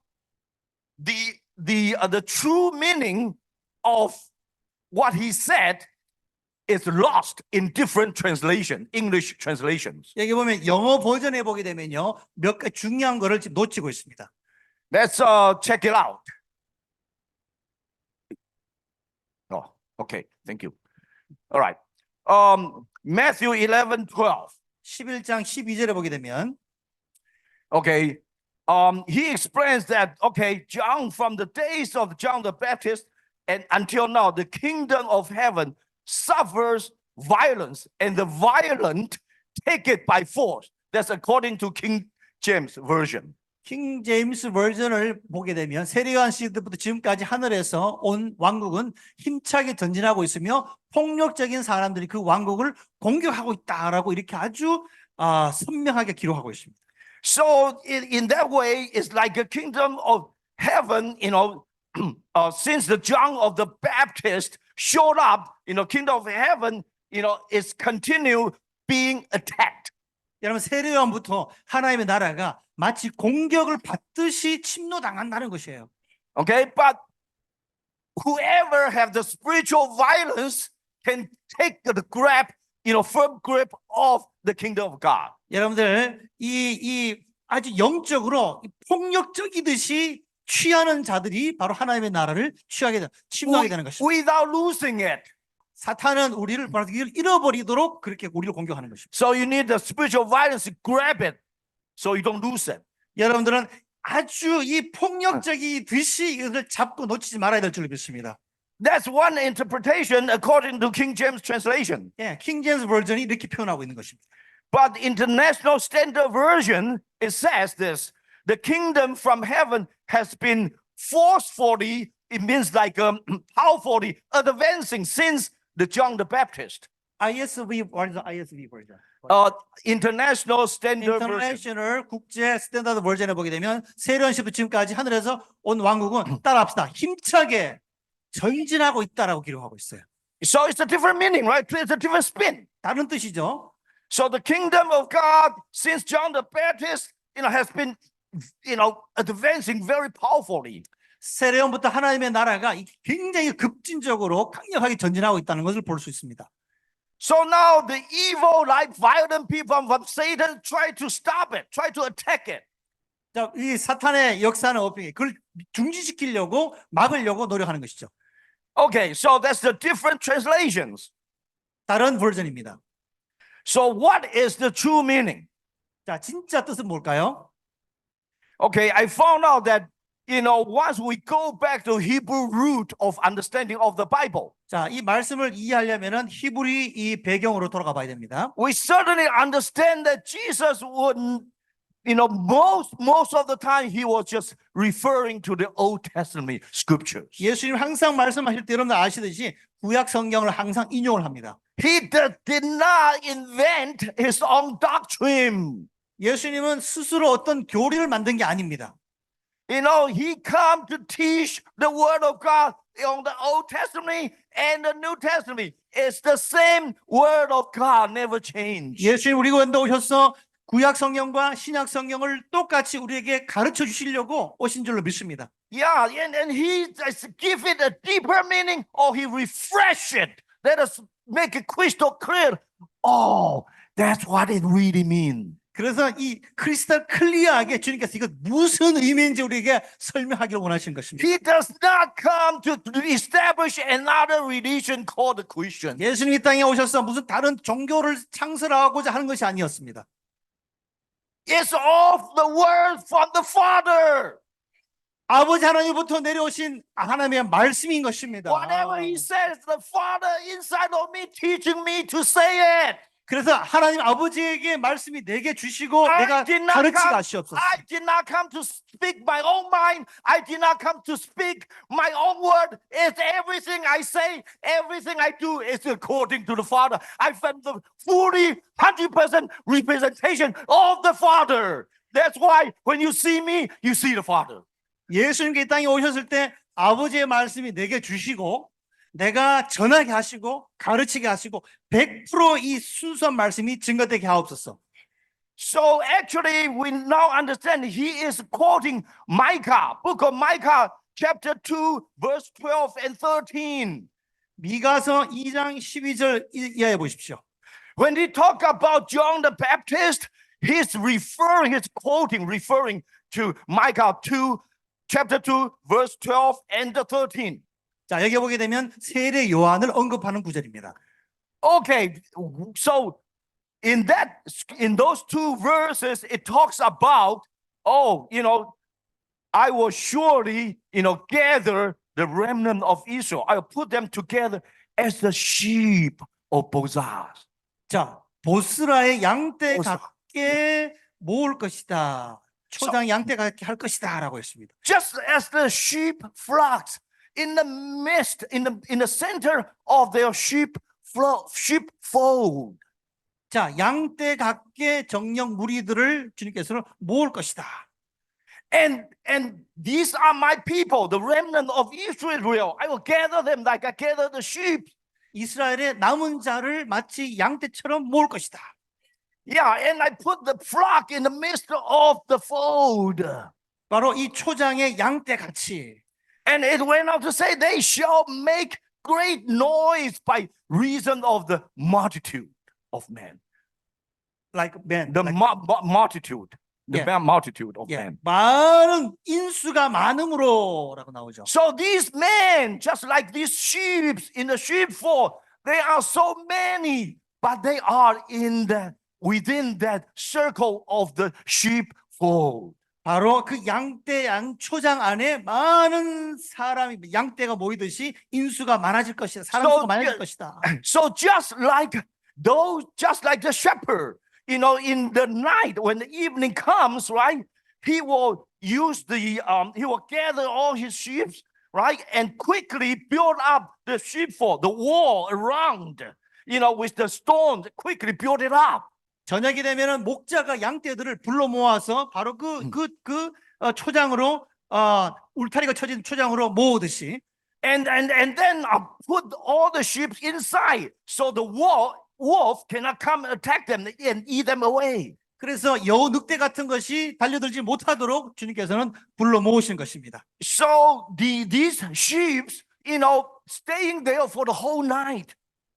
the true meaning of what he said is lost in different translation, English translations. 여기 보면 영어 버전에 보게 되면요, 몇 가지 중요한 거를 지금 놓치고 있습니다. Let's check it out. Oh, okay, thank you. All right. Matthew 11:12. 11장 12절에 보게 되면 Okay. He explains that, okay, John, from the days of John the Baptist and until now, the kingdom of heaven suffers violence, and the violent take it by force. That's according to King James Version. 킹 제임스 버전을 보게 되면 세례요한 시대부터 지금까지 하늘에서 온 왕국은 힘차게 전진하고 있으며 폭력적인 사람들이 그 왕국을 공격하고 있다라고 이렇게 아주 선명하게 기록하고 있습니다. So in that way, it's like a kingdom of heaven, since the John of the Baptist showed up, kingdom of heaven, is continue being attacked. 여러분 세례요한부터 하나님의 나라가 마치 공격을 받듯이 침노당한다는 것이에요. Okay, but whoever have the spiritual violence can take the grab, firm grip of the kingdom of God. 여러분들 이 아주 영적으로 폭력적이듯이 취하는 자들이 바로 하나님의 나라를 침노하게 되는 것입니다. Without losing it. 사탄은 우리를 잃어버리도록 그렇게 우리를 공격하는 것입니다. So you need the spiritual violence to grab it, so you don't lose it. 여러분들은 아주 이 폭력적이듯이 이것을 잡고 놓치지 말아야 될 줄 믿습니다. That's one interpretation according to King James translation. 예, 킹 제임스 버전이 이렇게 표현하고 있는 것입니다. But International Standard Version, it says this: the kingdom from heaven has been forcefully, it means like powerfully advancing since the John the Baptist. ISV 버전. International Standard Version. 인터내셔널 국제 스탠다드 버전에 보게 되면 세례요한 시부터 지금까지 하늘에서 온 왕국은 따라합시다. 힘차게 전진하고 있다라고 기록하고 있어요. So it's a different meaning, right? It's a different spin. 다른 뜻이죠. So the kingdom of God, since John the Baptist, has been, advancing very powerfully. 세례요한부터 하나님의 나라가 굉장히 급진적으로 강력하게 전진하고 있다는 것을 볼 수 있습니다. So now the evil, like violent people from Satan, try to stop it, try to attack it. 자, 이 사탄의 역사는 그걸 중지시키려고 막으려고 노력하는 것이죠. Okay, so that's the different translations. 다른 버전입니다. So what is the true meaning? 자, 진짜 뜻은 뭘까요? Okay, I found out that, once we go back to Hebrew root of understanding of the Bible, 자, 이 말씀을 이해하려면은 히브리 이 배경으로 돌아가 봐야 됩니다. we certainly understand that Jesus wouldn't, most of the time he was just referring to the Old Testament scriptures. 예수님 항상 말씀하실 때 여러분들 아시듯이 구약 성경을 항상 인용을 합니다. He did not invent his own doctrine. 예수님은 스스로 어떤 교리를 만든 게 아닙니다. He come to teach the word of God on the Old Testament and the New Testament. It's the same word of God, never change. 예수님 우리 가운데 오셔서 구약 성경과 신약 성경을 똑같이 우리에게 가르쳐 주시려고 오신 줄로 믿습니다. Yeah, and he just give it a deeper meaning, or he refresh it. Let us make it crystal clear. Oh, that's what it really means. 그래서 이 크리스탈 클리어하게 주님께서 이거 무슨 의미인지 우리에게 설명하기를 원하시는 것입니다. He does not come to establish another religion called the Christian. 예수님이 이 땅에 오셔서 무슨 다른 종교를 창설하고자 하는 것이 아니었습니다. It's of the word from the Father. 아버지 하나님부터 내려오신 하나님의 말씀인 것입니다. Whatever he says, the Father inside of me teaching me to say it. 그래서 하나님 아버지에게 말씀이 내게 주시고 I 내가 did not 가르치게 come, 하시옵소서. I did not come to speak my own mind. I did not come to speak my own word. It's everything I say, everything I do is according to the Father. I found the fully 100% representation of the Father. That's why when you see me, you see the Father. 예수님께 이 땅에 오셨을 때 아버지의 말씀이 내게 주시고 내가 전하게 하시고 가르치게 하시고 100% 이 순수한 말씀이 증거되게 하옵소서. So actually, we now understand he is quoting Micah, book of Micah, chapter 2, verse 12 and 13. 미가서 2장 12절 이하에 보십시오. When he talk about John the Baptist, he's referring to Micah 2, chapter 2, verse 12 and 13. 자, 여기 보게 되면 세례 요한을 언급하는 구절입니다. Okay, so in those two verses, it talks about, I will surely, gather the remnant of Israel. I will put them together as the sheep of Bozrah. 자, 보스라의 양떼 보스라. 같게 모을 것이다. 초장 양떼 같게 할 것이다라고 했습니다. Just as the sheep flocks in the midst, in the center of their sheepfold. 자, 양떼 같게 정령 무리들을 주님께서는 모을 것이다. And these are my people, the remnant of Israel. I will gather them like I gather the sheep. 이스라엘의 남은 자를 마치 양떼처럼 모을 것이다. Yeah, and I put the flock in the midst of the fold. 바로 이 초장의 양떼 같이. And it went on to say, they shall make great noise by reason of the multitude of men. Like men. The like, multitude. The Yeah. multitude of yeah. men. 많은 인수가 많음으로라고 나오죠. So these men, just like these sheep in the sheepfold, they are so many, but they are within that circle of the sheepfold. 바로 그 양떼 양초장 안에 많은 사람이 양떼가 모이듯이 인수가 많아질 것이다. 사람 수가 많아질 것이다. So just like the shepherd, in the night when the evening comes, right? He will gather all his sheep, right? And quickly build up the sheepfold, the wall around, with the stones, quickly build it up. 저녁이 되면은 목자가 양떼들을 불러 모아서 바로 초장으로 울타리가 쳐진 초장으로 모으듯이 And then put all the sheep inside, so the wolf cannot come attack them and eat them away. 그래서 여우 늑대 같은 것이 달려들지 못하도록 주님께서는 불러 모으신 것입니다. So these sheep, staying there for the whole night.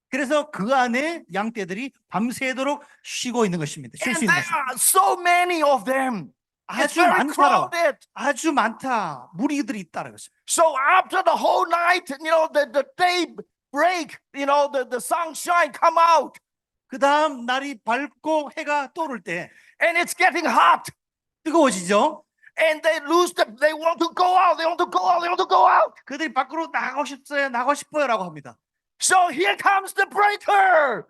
그래서 그 안에 양떼들이 밤새도록 쉬고 있는 것입니다. 쉴 수 And 있는 there 것입니다. are so many of them. It's 아주 very 많다. crowded. 아주 많다. 무리들이 있다는 것입니다. So after the whole night, the day break, the sunshine come out, 그 다음 날이 밝고 해가 떠오를 때 and it's getting hot, 뜨거워지죠. and they want to go out, they want to go out, they want to go out. 그들이 밖으로 나가고 싶어요라고 합니다. So here comes the breaker.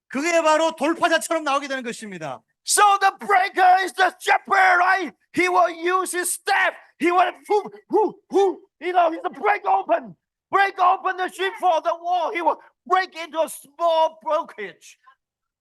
그게 바로 돌파자처럼 나오게 되는 것입니다. So the breaker is the shepherd, right? He will use his staff. He will, he's the break open the sheepfold, the wall. He will break into a small brokerage.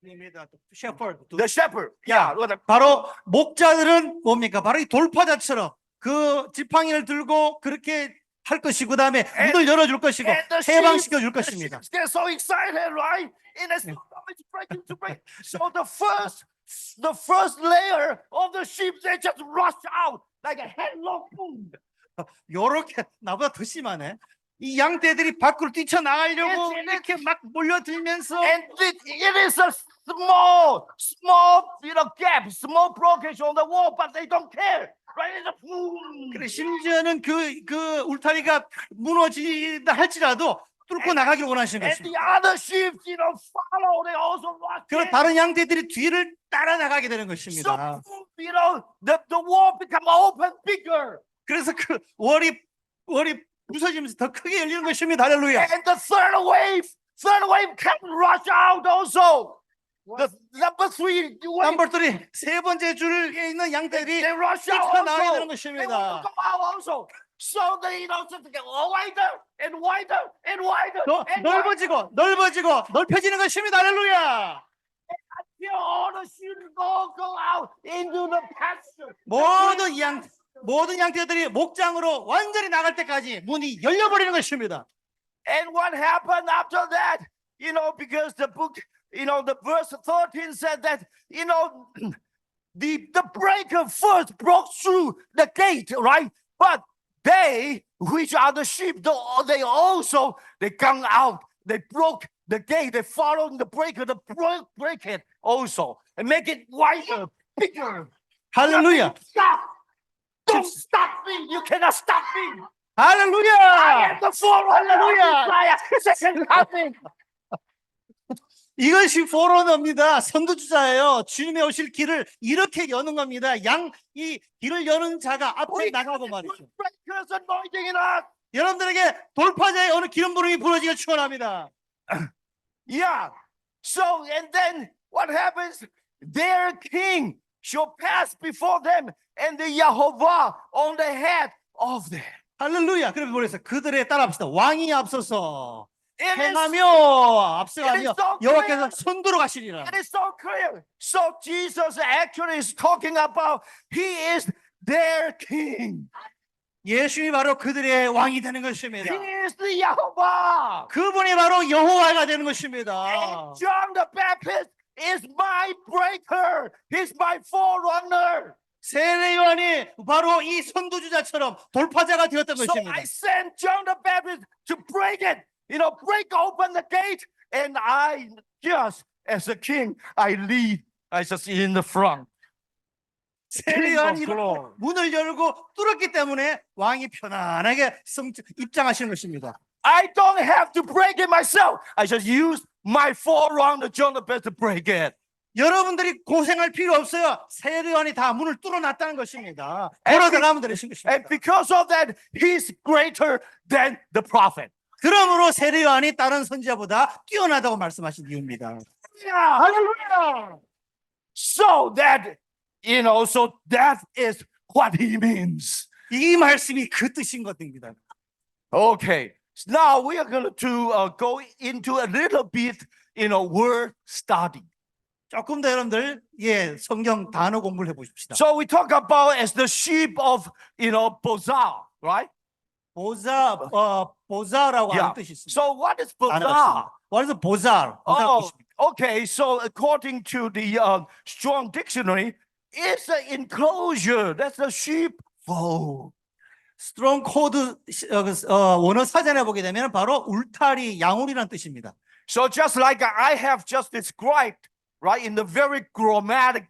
The shepherd. Yeah. 바로 목자들은 뭡니까? 바로 이 돌파자처럼 그 지팡이를 들고 그렇게 할 것이고 그다음에 문을 열어줄 것이고 And the 해방시켜 줄 the 것입니다. sheep get so excited, right? And it's always breaking to break. So the first layer of the sheep, they just rush out like a headlong boom. 요렇게 나보다 더 심하네. 이 양떼들이 밖으로 뛰쳐나가려고 It's- 이렇게 막 몰려들면서 And it is a small, gap, small blockage on the wall, but they don't care, right? It's a boom. 그래 심지어는 그 울타리가 무너지다 할지라도 뚫고 나가기를 원하시는 And 것입니다. the other sheep, follow. They also rush 그럼 in. 다른 양떼들이 뒤를 따라 나가게 되는 So, 것입니다. the wall become open bigger. 그래서 그 월이 부서지면서 더 크게 열리는 것입니다. 할렐루야. And the third wave can rush out also. The number three wave, 넘버 3, 세 번째 줄에 있는 양떼들이 they rush out 뛰쳐나가게 되는 also. They want 것입니다. to come out also. So they just get wider and wider and wider and wider. 넓어지고 넓혀지는 것입니다. 할렐루야. Till all the sheep go out into the pasture. 모든 양떼들이 목장으로 완전히 나갈 때까지 문이 열려버리는 것입니다. And what happened after that? Because the book, the verse 13 said that, the breaker first broke through the gate, right? But they, which are the sheep, they come out, they broke the gate, they followed the breaker, they break it also, and make it wider, bigger. 할렐루야. Stop! Don't stop me! You cannot stop me! I 할렐루야. am the forerunner of Hallelujah. Messiah, second coming. 이것이 포로너입니다. 선두주자예요. 주님의 오실 길을 이렇게 여는 겁니다. 이 길을 여는 자가 앞에 나가고 말이죠. Breakers anointing in us. 여러분들에게 돌파자의 어느 기름 부름이 부러지기를 축원합니다. Yeah. So, and then what happens? Their king shall pass before them, and the Yehovah on the head of them. 할렐루야. 그러면 뭐랬어요? 그들에 따라합시다. 왕이 앞서서 It is, 행하며 앞서가며 it is so 여호와께서 손들어 가시리라. it is so clear. So Jesus actually is talking about He is their king. 예수님이 바로 그들의 왕이 되는 He 것입니다. is the Yehovah. 그분이 바로 여호와가 되는 And 것입니다. John the Baptist is my breaker. He's my forerunner. 세례 요한이 바로 이 선두주자처럼 돌파자가 되었던 So 것입니다. I sent John the Baptist to break it, break open the gate. And I just, as a king, I lead. I just in the front. 세례 King 요한이 of glory. 문을 열고 뚫었기 때문에 왕이 편안하게 입장하시는 것입니다. I don't have to break it myself. I just use my forerunner, John the Baptist, to break it. 여러분들이 고생할 필요 없어요. 세례 요한이 다 문을 뚫어놨다는 것입니다. And 걸어 들어가면 되는 And 것입니다. because of that, he's greater than the prophet. 그러므로 세례 요한이 다른 선지자보다 뛰어나다고 말씀하신 이유입니다. Yeah. 할렐루야! So that, so that is what he means. 이 말씀이 그 뜻인 것입니다. Okay. Now we are going to go into a little bit, word study. 조금 더 여러분들 성경 단어 공부를 해보십시다. So we talk about as the sheep of, Bozar, right? 보자라고 Yeah. 하는 뜻이 있습니다. So what is 단어가 Bozar? 있습니다. What is 보자? Oh, okay. So according to the Strong Dictionary, it's an enclosure. That's a sheepfold. 스트롱 코드 원어 사전에 보게 되면 바로 울타리, 양울이라는 뜻입니다. So just like I have just described, right, in the very grammatic,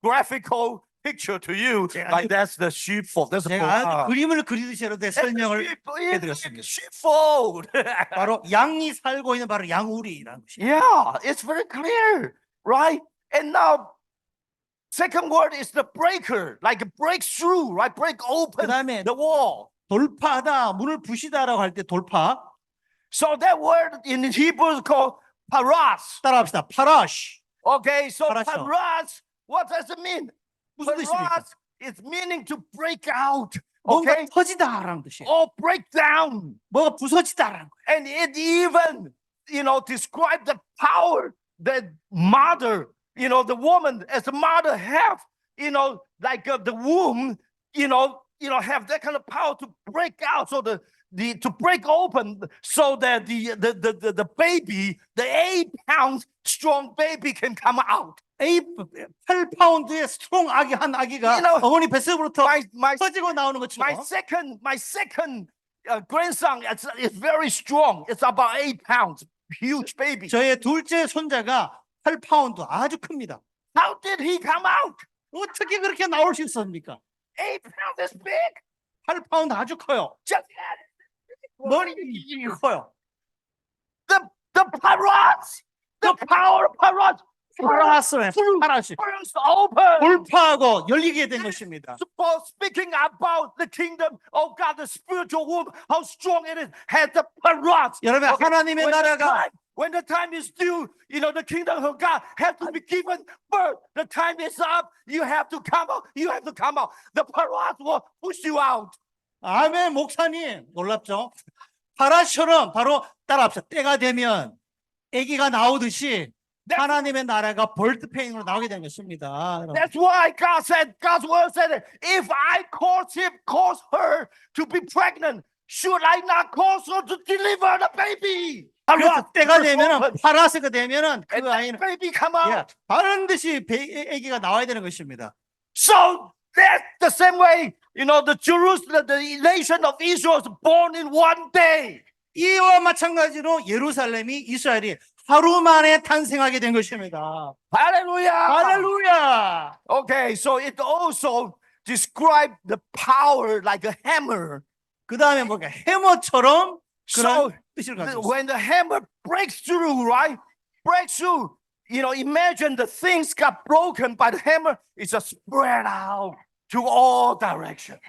graphical picture to you, 제가 like that's the sheepfold. That's a 제가 그림을 그리듯이 여러분들 설명을 해드렸습니다. sheepfold. 바로 양이 살고 있는 바로 양울이라는 것입니다. Yeah, it's very clear, right? And now, second word is the breaker, like break through, right? Break open 그다음에 the wall. 돌파하다, 문을 부시다라고 할 때 돌파. So that word in Hebrew is called paras. 따라합시다. 파라시. Okay, so Parasho. paras, what does it mean? 무슨 뜻입니까? Paras is meaning to break out, 뭔가 okay? 터지다라는 뜻이에요. Or break down. 뭐가 부서지다라는 거예요. And it even, describe the power that mother, the woman as a mother have, like the womb, have that kind of power to break out. So to break open so that the baby, the 8-pound strong baby can come out. 8파운드의 스트롱 아기 한 아기가 You know, 어머니 뱃속으로부터 My 터지고 나오는 것처럼 second grandson is very strong. It's about 8 pounds, huge baby. 저의 둘째 손자가 8파운드 아주 큽니다. How did he come out? 어떻게 그렇게 나올 수 있습니까? 8 pounds is big. 8파운드 아주 커요. Just 머리 커요. the parrots, the power of parrots 파라스를 하나씩 burst open. 돌파하고 열리게 된 것입니다. Speaking about the kingdom of God, the spiritual womb, how strong it is, has the parrots. 여러분 하나님의 나라가 When the time is due, you know, the kingdom of God has to be given birth. The time is up. You have to come out. You have to come out. The parrots will push you out. 아멘. 목사님 놀랍죠? 파라처럼 바로 따라합시다. 때가 되면 아기가 나오듯이 하나님의 나라가 벌트 페인으로 나오게 된 것입니다. That's why God's word said, if I cause her to be pregnant, should I not cause her to deliver the baby? 그래서 때가 되면은 파라스가 되면은 그 And that 아이는 baby come out. 반드시 아기가 나와야 되는 것입니다. So that's the same way, you know, the Jerusalem, the nation of Israel was born in one day. 이와 마찬가지로 예루살렘이 이스라엘이 하루 만에 탄생하게 된 것입니다. Hallelujah. 할렐루야. Okay, so it also described the power like a hammer. 그 다음에 뭔가 해머처럼 So 그런 뜻을 가지고 있어요. when the hammer breaks through, right? Breaks through, you know, imagine the things got broken by the hammer. It's just spread out to all directions.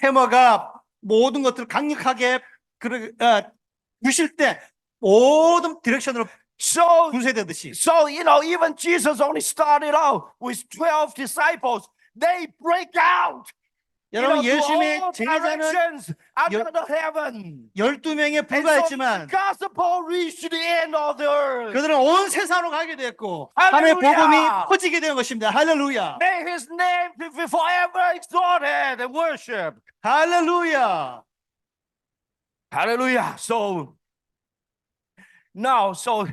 해머가 모든 것들을 강력하게 부실 때 모든 디렉션으로 So, 분쇄되듯이 you know, even Jesus only started out with 12 disciples. They break out. 여러분 to 예수님의 all 제자는 directions under the heaven. 12명에 And so 불과했지만 the gospel reached the end of the earth. 그들은 온 세상으로 가게 됐고 할렐루야. 하나님의 복음이 퍼지게 된 것입니다. 할렐루야. May his name be forever exalted and worshipped. 할렐루야. Hallelujah. So now, so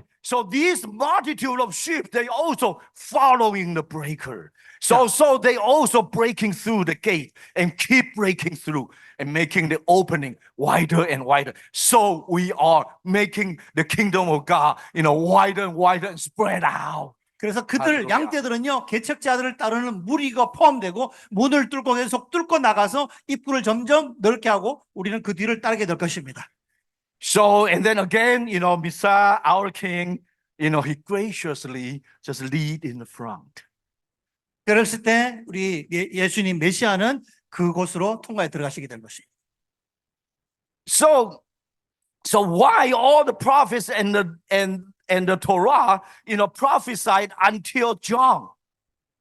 these multitude of sheep, they also following the breaker. So they also breaking through the gate and keep breaking through and making the opening wider and wider. So we are making the kingdom of God, you know, wider and wider and spread out. 그래서 그들 할렐루야. 양떼들은요 개척자들을 따르는 무리가 포함되고 문을 뚫고 계속 뚫고 나가서 입구를 점점 넓게 하고 우리는 그 뒤를 따르게 될 것입니다. So, and then again, you know, Messiah, our king, you know, he graciously just lead in the front. 그랬을 때 우리 예수님 메시아는 그곳으로 통과에 들어가시게 된 것입니다. So why all the prophets and the Torah, you know, prophesied until John?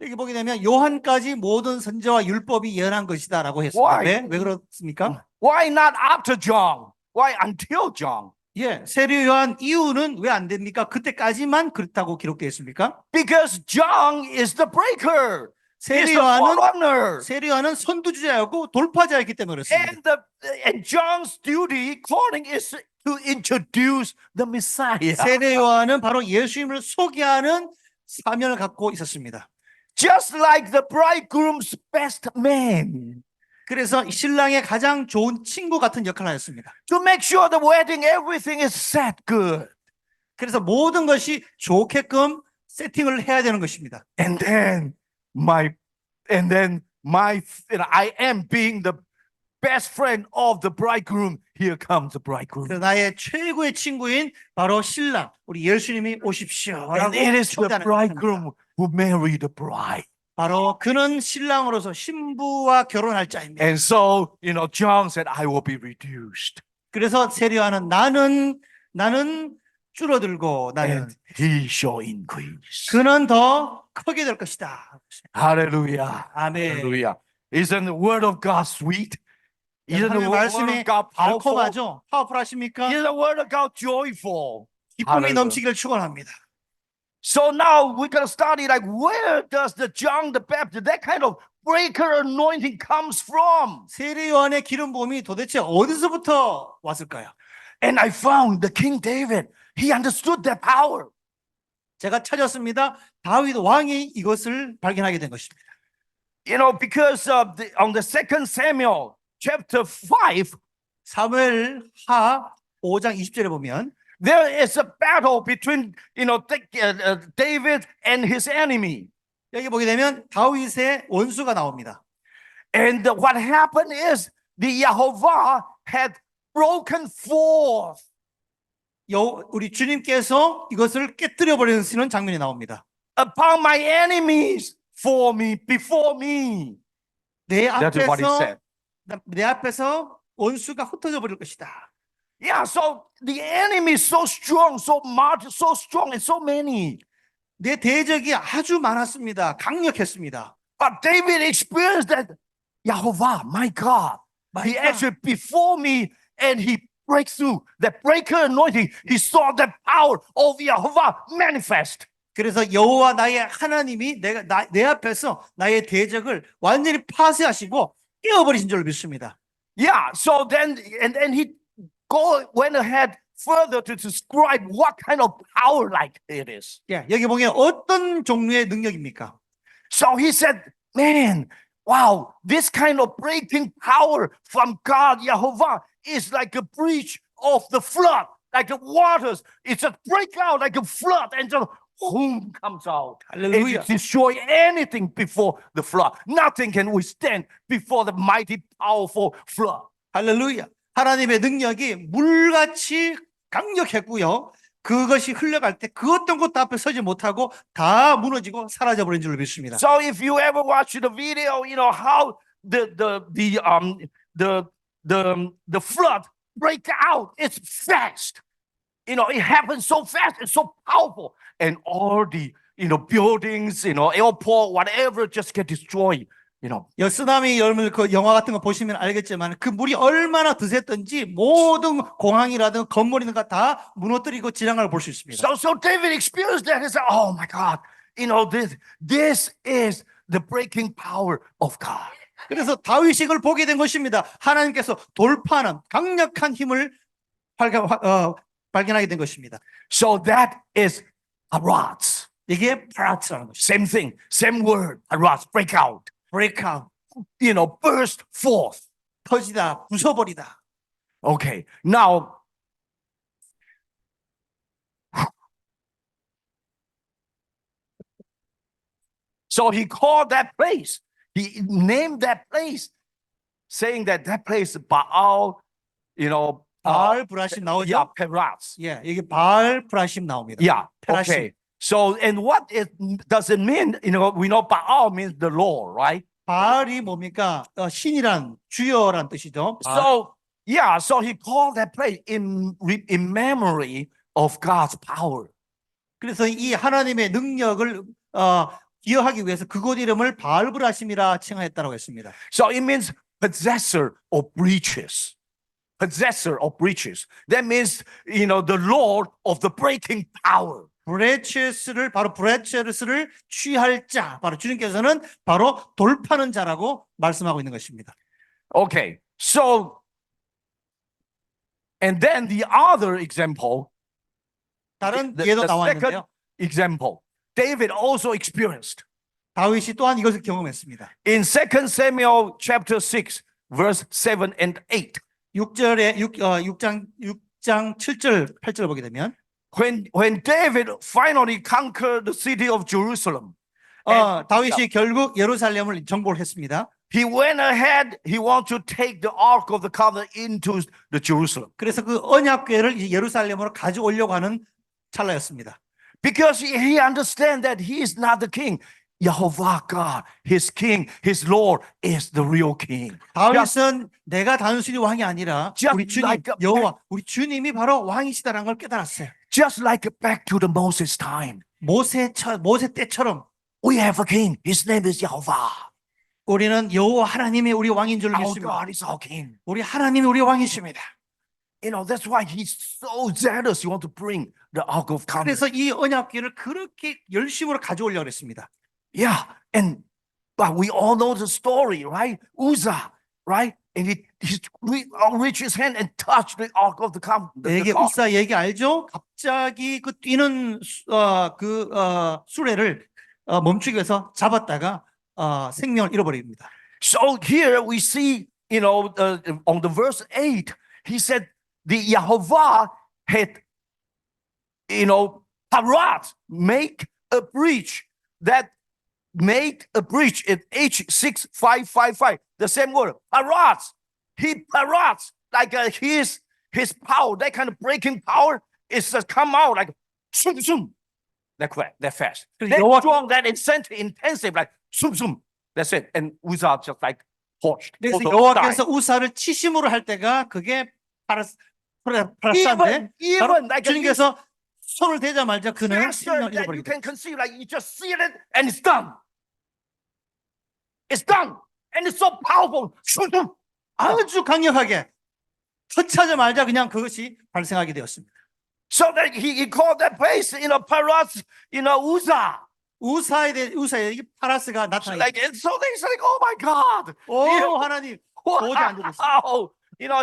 여기 보게 되면 요한까지 모든 선지와 율법이 예언한 것이다라고 했습니다. Why? 왜 그렇습니까? Why not after John? Why until John? 예, 세례 요한 이후는 왜 안 됩니까? 그때까지만 그렇다고 기록되어 있습니까? Because John is the breaker. He's 세례 the 요한은 forerunner. 세례 요한은 선두주자였고 돌파자였기 때문에 그렇습니다. And John's duty, calling is to introduce the Messiah. 세례 요한은 바로 예수님을 소개하는 사명을 갖고 있었습니다. Just like the bridegroom's best man. 그래서 신랑의 가장 좋은 친구 같은 역할을 하였습니다. To make sure the wedding, everything is set good. 그래서 모든 것이 좋게끔 세팅을 해야 되는 것입니다. And then I am being the best friend of the bridegroom. Here comes the bridegroom. 그래서 나의 최고의 친구인 바로 신랑, 우리 예수님이 오십시오. And it is the bridegroom who married the bride. 바로 그는 신랑으로서 신부와 결혼할 자입니다. And so, you know, John said, I will be reduced. 그래서 세례 요한은 나는 줄어들고 나는 And he shall increase. 그는 더 크게 될 것이다. Hallelujah. 아멘. Hallelujah. Isn't the word of God sweet? Isn't the 하나님의 word 말씀이 of God powerful? 달콤하죠? 파워풀하십니까? Isn't the word of God joyful? 기쁨이 Hallelujah. 넘치기를 축원합니다. So now we're going to study like where does the John the Baptist, that kind of breaker anointing comes from? 세례 요한의 기름 부음이 도대체 어디서부터 왔을까요? And I found the King David, he understood that power. 제가 찾았습니다. 다윗 왕이 이것을 발견하게 된 것입니다. You know, because on the second Samuel chapter 5, 사무엘 하 5장 20절에 보면 there is a battle between, David and his enemy. 여기 보게 되면 다윗의 원수가 나옵니다. And what happened is the Yehovah had broken forth. 우리 주님께서 이것을 깨뜨려 버리는 장면이 나옵니다. Upon my enemies for me, before me. 내 That's what he said. 앞에서 원수가 흩어져 버릴 것이다. Yeah, so the enemy is so strong, so much, so strong, and so many. 내 대적이 아주 많았습니다. 강력했습니다. But David experienced that Yehovah, my God, he actually before me, and he breaks through that breaker anointing. He saw the power of Yehovah manifest. 그래서 여호와 나의 하나님이 내 앞에서 나의 대적을 완전히 파쇄하시고 깨어버리신 줄 믿습니다. Yeah, so then he went ahead further to describe what kind of power like it is. 예, 여기 보면 어떤 종류의 능력입니까? So he said, man, wow, this kind of breaking power from God, Yehovah, is like a breach of the flood, like the waters. It's a break out like a flood, and just boom comes out. Hallelujah. And it destroy anything before the flood. Nothing can withstand before the mighty, powerful flood. 할렐루야. 하나님의 능력이 물같이 강력했고요. 그것이 흘러갈 때 그 어떤 것도 앞에 서지 못하고 다 무너지고 사라져버린 줄로 믿습니다. So if you ever watch the video, you know how the flood break out. It's fast. You know, it happens so fast. It's so powerful, and all the buildings, airport, whatever, just get destroyed. 쓰나미 열물 그 영화 같은 거 보시면 알겠지만 그 물이 얼마나 드셌던지 모든 공항이라든 건물이든가 다 무너뜨리고 지나간 걸 볼 수 있습니다. So David experienced that. He said, "Oh my God, this is the breaking power of God." 그래서 다윗이 이걸 보게 된 것입니다. 하나님께서 돌파하는 강력한 힘을 발견하게 된 것입니다. So that is araz. 이게 파라츠라는 것입니다. Same thing, same word. Araz, break out. break out, burst forth. 터지다, 부숴버리다. Okay, now, so he called that place, he named that place, saying that place Baal, 바알 브라심 나오죠? yeah, Peraz. 예, 여기 바알 브라심 나옵니다. Yeah, 페라심. okay. So, and what does it mean? We know Baal means the Lord, right? 바알이 뭡니까? 신이란, 주여란 뜻이죠. So, yeah, so he called that place in memory of God's power. 그래서 이 하나님의 능력을 기여하기 위해서 그곳 이름을 바알브라심이라 칭하였다고 했습니다. So it means possessor of breaches. Possessor of breaches. That means, the Lord of the breaking power. 브레체스를 취할 자, 바로 주님께서는 바로 돌파는 자라고 말씀하고 있는 것입니다. Okay, so and then the other example, 다른 the 예도 second 나왔는데요. example, David also experienced 다윗이 또한 이것을 경험했습니다. in 2 Samuel chapter 6, verse 7 and 8. 6장 7절 8절 보게 되면 When David finally conquered the city of Jerusalem, 다윗이 결국 예루살렘을 정복을 했습니다. he went ahead. He wanted to take the Ark of the Covenant into the Jerusalem 그래서 그 언약궤를 이제 예루살렘으로 가져오려고 하는 찰나였습니다. because he understands that he is not the king. Yehovah God, his king, his Lord is the real king. 다윗은 내가 단순히 왕이 아니라 just 우리 주님 like 여호와 우리 주님이 바로 왕이시다라는 걸 깨달았어요. Just like back to the Moses time, 모세 때처럼 we have a king. His name is Yehovah. 우리는 여호와 하나님이 우리 왕인 줄 Our 믿습니다. God is our king. 우리 하나님이 우리 왕이십니다. That's why he's so zealous. He want to bring the Ark of Covenant. 그래서 이 언약궤를 그렇게 열심으로 가져오려고 했습니다. Yeah, and But we all know the story, right? Uzzah, right? And he reached his hand and touched the ark of the covenant. 얘기 우사 얘기 알죠? 갑자기 그 뛰는 수레를 멈추기 위해서 잡았다가 생명을 잃어버립니다. So here we see, on the verse 8, he said the Yehovah had, parat, make a breach that made a breach in H6555. The same word, parat. He parats like his power, that kind of breaking power is just come out like zoom zoom. That quick, that fast. That strong, that intensive, like zoom zoom. That's it. And Uzzah just like torched. 그래서 여호와께서 우사를 치심으로 할 때가 그게 파라스인데 Even like 주님께서 손을 대자마자 그는 faster 생명을 that you 잃어버립니다. can conceive, like you just see it and it's done. It's done. And it's so powerful. Zoom zoom. 아주 강력하게 터치하자마자 그냥 그것이 발생하게 되었습니다. So that he called that place, Paras, Uzzah. 우사의 파라스가 나타나요. Like, and so they say, oh my God. 오 하나님 도저히 안 되겠습니다. Wow.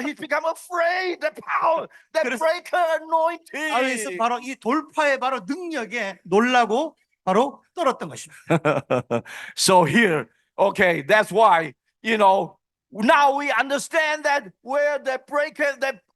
He's become afraid. The power, the breaker anointing. 그래서 바로 이 돌파의 바로 능력에 놀라고 바로 떨었던 것입니다. So here, okay, that's why, now we understand that where the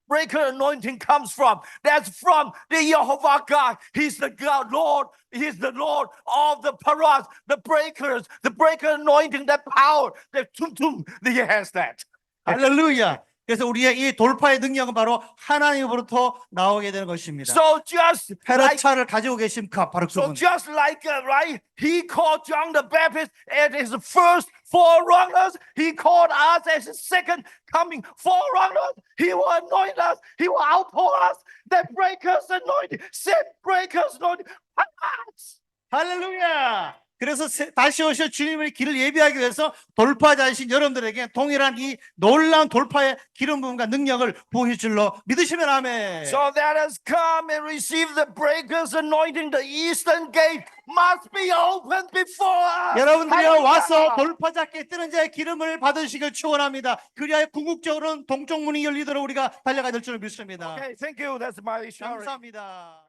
breaker anointing comes from. That's from the Yehovah God. He's the God, Lord. He's the Lord of the paras, the breakers, the breaker anointing, that power, that tum. He has that. 할렐루야. 그래서 우리의 이 돌파의 능력은 바로 하나님으로부터 나오게 되는 것입니다. So just like, 페라차를 가지고 계신 바로 so 그분. just like, right, he called John the Baptist as his first forerunners. He called us as his second coming forerunners. He will anoint us. He will outpour us. That breakers anointing, set breakers anointing. 할렐루야. 그래서 다시 오실 주님의 길을 예비하기 위해서 돌파자이신 여러분들에게 동일한 이 놀라운 돌파의 기름 부음과 능력을 부으실 줄로 믿으시면 아멘. So that has come and received the breakers anointing. The eastern gate must be opened before us. 여러분들이여 와서 돌파자께 뜨는 자의 기름을 받으시길 축원합니다. 그리하여 궁극적으로는 동쪽 문이 열리도록 우리가 달려가야 될 줄 믿습니다. Okay, thank you. That's my sharing. 감사합니다.